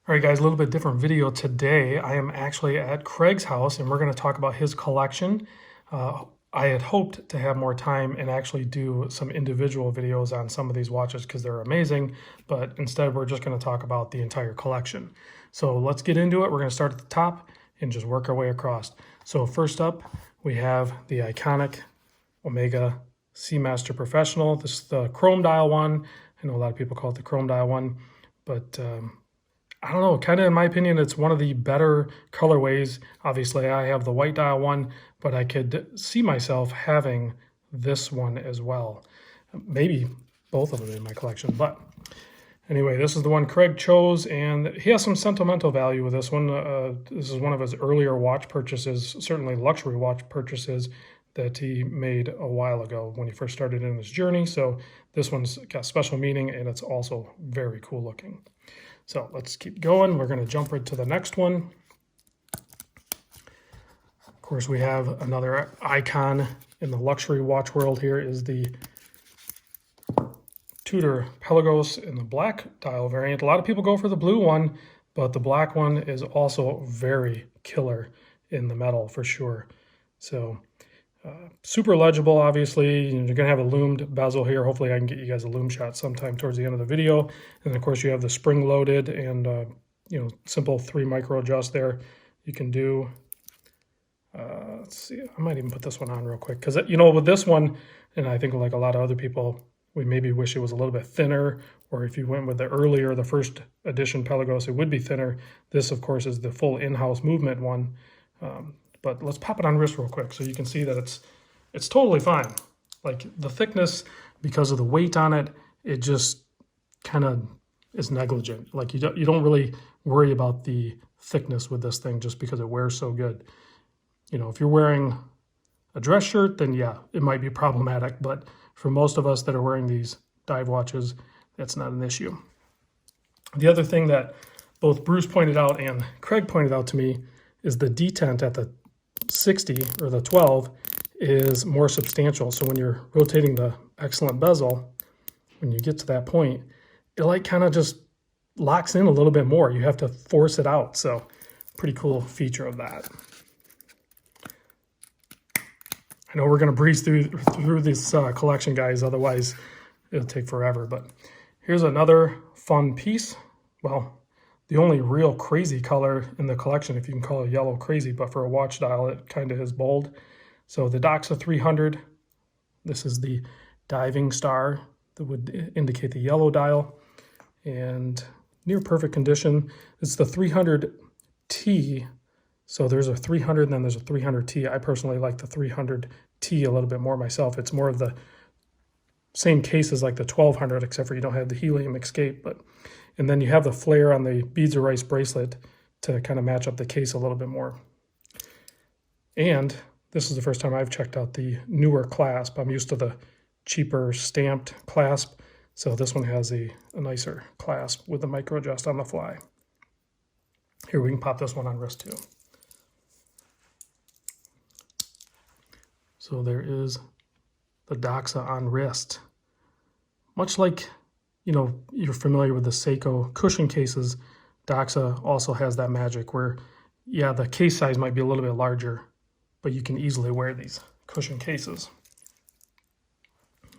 All right, guys, a little bit different video today. I am actually at Craig's house, and we're going to talk about his collection. I had hoped to have more time and actually do some individual videos on some of these watches because they're amazing, but instead we're just going to talk about the entire collection. So let's get into it. We're going to start at the top and just work our way across. So first up, we have the iconic Omega Seamaster Professional. This is the chrome dial one. I know a lot of people call it the chrome dial one, but I don't know, kind of in my opinion, it's one of the better colorways. Obviously, I have the white dial one, but I could see myself having this one as well. Maybe both of them in my collection, but anyway, this is the one Craig chose, and he has some sentimental value with this one. This is one of his earlier watch purchases, certainly luxury watch purchases that he made a while ago when he first started in his journey. So this one's got special meaning, and it's also very cool looking. So let's keep going. We're going to jump right to the next one. Of course, we have another icon in the luxury watch world. Here is the Tudor Pelagos in the black dial variant. A lot of people go for the blue one, but the black one is also very killer in the metal for sure. So super legible, obviously. You're going to have a loomed bezel here. Hopefully I can get you guys a loom shot sometime towards the end of the video. And of course you have the spring loaded and simple 3 micro adjust there you can do. Let's see, I might even put this one on real quick because with this one, and I think like a lot of other people, we maybe wish it was a little bit thinner, or if you went with the first edition Pelagos, it would be thinner. This of course is the full in-house movement one. But let's pop it on wrist real quick so you can see that it's totally fine. Like the thickness, because of the weight on it, it just kind of is negligent. Like you don't really worry about the thickness with this thing just because it wears so good. If you're wearing a dress shirt, then yeah, it might be problematic. But for most of us that are wearing these dive watches, that's not an issue. The other thing that both Bruce pointed out and Craig pointed out to me is the detent at the 60 or the 12 is more substantial. So when you're rotating the excellent bezel, when you get to that point, it like kind of just locks in a little bit more. You have to force it out. So pretty cool feature of that. I know we're going to breeze through this collection, guys. Otherwise, it'll take forever. But here's another fun piece. Well, the only real crazy color in the collection, if you can call it yellow crazy, but for a watch dial, it kind of is bold. So the Doxa 300, this is the diving star that would indicate the yellow dial. And near perfect condition. It's the 300T. So there's a 300 and then there's a 300T. I personally like the 300T a little bit more myself. It's more of the same case as like the 1200, except for you don't have the helium escape. And then you have the flare on the beads of rice bracelet to kind of match up the case a little bit more. And this is the first time I've checked out the newer clasp. I'm used to the cheaper stamped clasp. So this one has a nicer clasp with the micro adjust on the fly. Here, we can pop this one on wrist too. So there is the Doxa on wrist. Much like, you're familiar with the Seiko cushion cases, Doxa also has that magic where, yeah, the case size might be a little bit larger, but you can easily wear these cushion cases.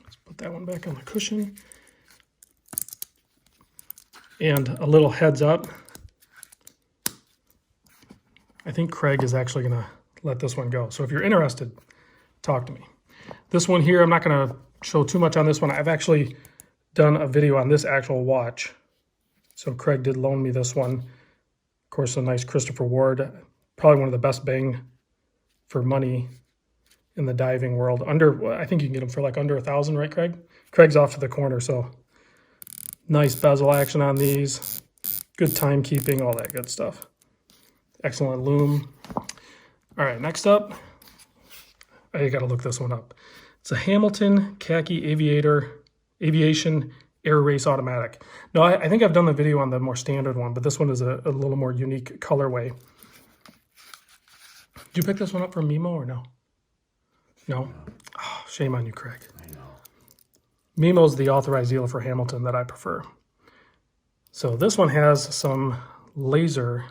Let's put that one back on the cushion. And a little heads up, I think Craig is actually going to let this one go. So if you're interested, talk to me. This one here, I'm not going to show too much on this one. I've actually done a video on this actual watch. So Craig did loan me this one. Of course, a nice Christopher Ward. Probably one of the best bang for money in the diving world. I think you can get them for like under $1,000, right, Craig? Craig's off to the corner, so nice bezel action on these. Good timekeeping, all that good stuff. Excellent loom. All right, next up, I got to look this one up. It's a Hamilton Khaki Aviation Air Race Automatic. No, I think I've done the video on the more standard one, but this one is a little more unique colorway. Did you pick this one up from Mimo or no? No? Oh, shame on you, Craig. I know. Mimo's the authorized dealer for Hamilton that I prefer. So this one has some laser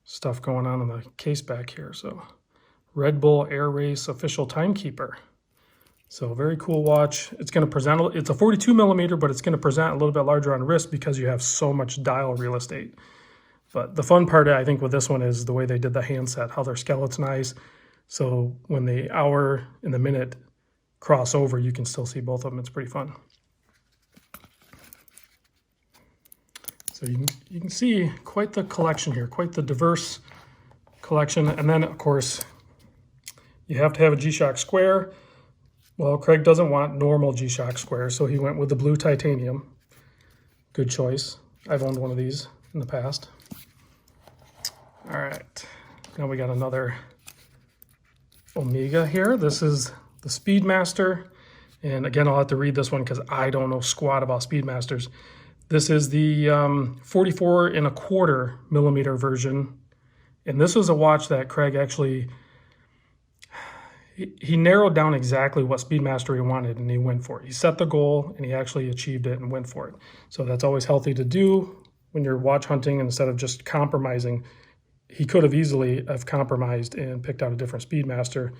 stuff going on in the case back here. So Red Bull Air Race official Timekeeper. So very cool watch. It's going to present, it's a 42 millimeter, but it's going to present a little bit larger on wrist because you have so much dial real estate. But the fun part, I think, with this one is the way they did the handset, how they're skeletonized. So when the hour and the minute cross over, you can still see both of them. It's pretty fun. So you can see quite the collection here, quite the diverse collection. And then, of course, you have to have a G-Shock square. Well, Craig doesn't want normal G-Shock square, so he went with the blue titanium. Good choice. I've owned one of these in the past. All right, now we got another Omega here. This is the Speedmaster. And again, I'll have to read this one because I don't know squat about Speedmasters. This is the 44¼ millimeter version. And this was a watch that Craig actually, he narrowed down exactly what Speedmaster he wanted and he went for it. He set the goal and he actually achieved it and went for it. So that's always healthy to do when you're watch hunting instead of just compromising. He could have easily have compromised and picked out a different Speedmaster,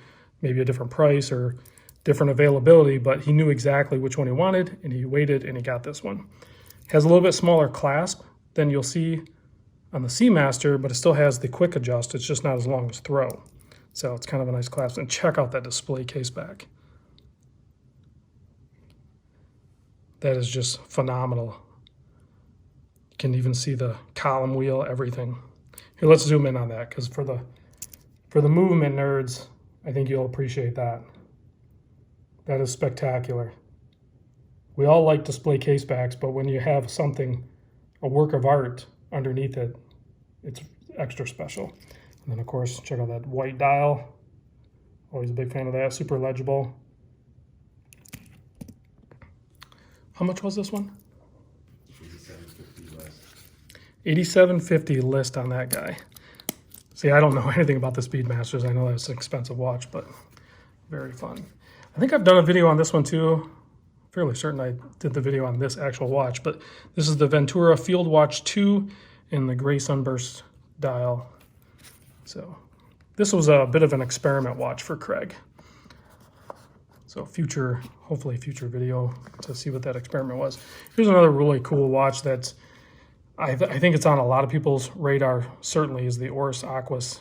maybe a different price or different availability, but he knew exactly which one he wanted and he waited and he got this one. Has a little bit smaller clasp than you'll see on the Seamaster, but it still has the quick adjust. It's just not as long as throw. So it's kind of a nice clasp. And check out that display case back. That is just phenomenal. You can even see the column wheel, everything. Here, let's zoom in on that, because for the movement nerds, I think you'll appreciate that. That is spectacular. We all like display case backs, but when you have something, a work of art underneath it, it's extra special. And then of course, check out that white dial. Always a big fan of that, super legible. How much was this one? $87.50 list. $87.50 list on that guy. See, I don't know anything about the Speedmasters. I know that's an expensive watch, but very fun. I think I've done a video on this one too. Fairly certain I did the video on this actual watch, but this is the Ventura Field Watch 2 in the gray Sunburst dial. So this was a bit of an experiment watch for Craig. So hopefully future video to see what that experiment was. Here's another really cool watch that's, I think it's on a lot of people's radar, certainly, is the ORIS AQUIS.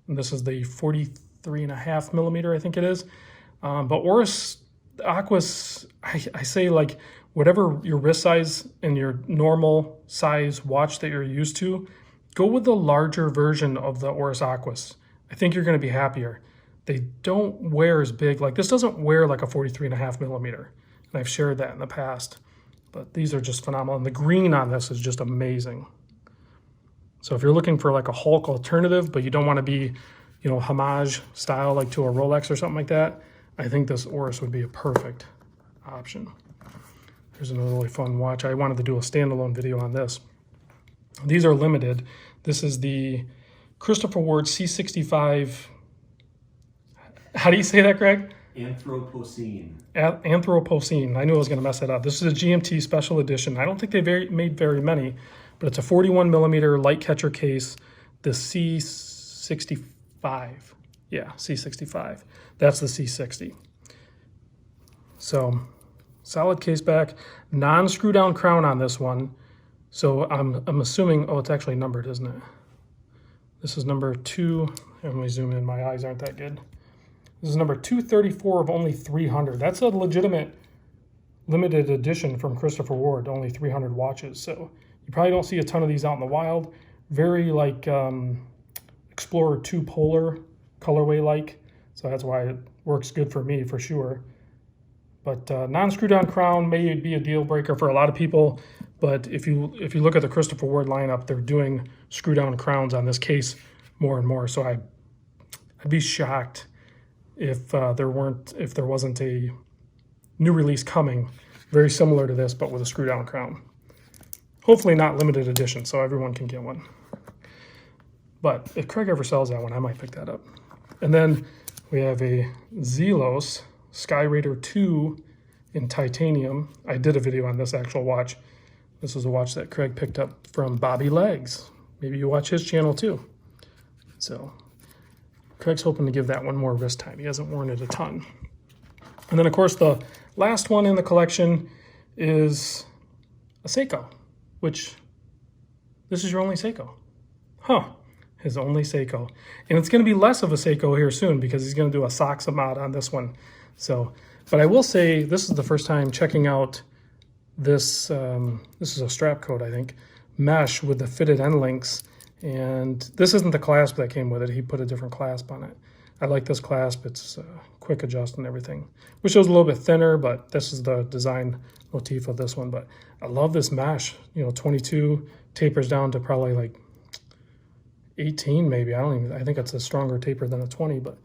And this is the 43.5 millimeter, I think it is. But ORIS AQUIS, I say, like, whatever your wrist size and your normal size watch that you're used to, go with the larger version of the ORIS AQUIS. I think you're going to be happier. They don't wear as big. Like, this doesn't wear like a 43.5 millimeter. And I've shared that in the past. But these are just phenomenal. And the green on this is just amazing. So if you're looking for like a Hulk alternative, but you don't want to be, you know, homage style like to a Rolex or something like that, I think this ORIS would be a perfect option. Here's another really fun watch. I wanted to do a standalone video on this. These are limited. This is the Christopher Ward C65. How do you say that, Greg? Anthropocene. Anthropocene. I knew I was going to mess that up. This is a GMT special edition. I don't think they made very many, but it's a 41 millimeter light catcher case, the C65. Yeah, C65. That's the C60. So solid case back, non-screw down crown on this one. So I'm assuming, oh, it's actually numbered, isn't it? This is number 2. Let me zoom in, my eyes aren't that good. This is number 234 of only 300. That's a legitimate limited edition from Christopher Ward, only 300 watches. So you probably don't see a ton of these out in the wild. Very like Explorer 2 Polar colorway like. So that's why it works good for me for sure. But non-screw down crown may be a deal breaker for a lot of people. But if you look at the Christopher Ward lineup, they're doing screw down crowns on this case more and more. So I'd be shocked if there wasn't a new release coming very similar to this, but with a screw down crown. Hopefully not limited edition, so everyone can get one. But if Craig ever sells that one, I might pick that up. And then we have a Zelos Skyraider 2 in titanium. I did a video on this actual watch. This was a watch that Craig picked up from Bobby Legs. maybe you watch his channel too. So Craig's hoping to give that one more wrist time. He hasn't worn it a ton. And then of course the last one in the collection is a Seiko, which this is your only Seiko. Huh, his only Seiko. And it's going to be less of a Seiko here soon because he's going to do a soxa mod on this one. So, but I will say this is the first time checking out this, this is a strap coat, I think, mesh with the fitted end links. And this isn't the clasp that came with it. He put a different clasp on it. I like this clasp. It's quick adjust and everything. Wish it was a little bit thinner, but this is the design motif of this one. But I love this mesh. You know, 22 tapers down to probably like 18 maybe. I think it's a stronger taper than a 20, but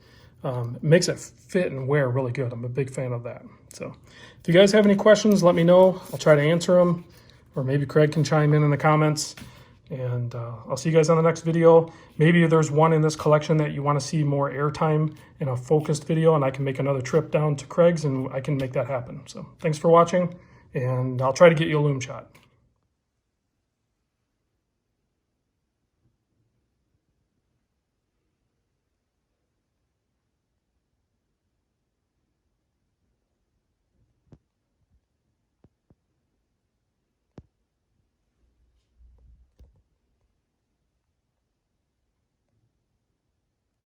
it makes it fit and wear really good. I'm a big fan of that. So if you guys have any questions, let me know. I'll try to answer them, or maybe Craig can chime in the comments. And I'll see you guys on the next video. Maybe there's one in this collection that you want to see more airtime in a focused video, and I can make another trip down to Craig's and I can make that happen. So thanks for watching, and I'll try to get you a loom shot.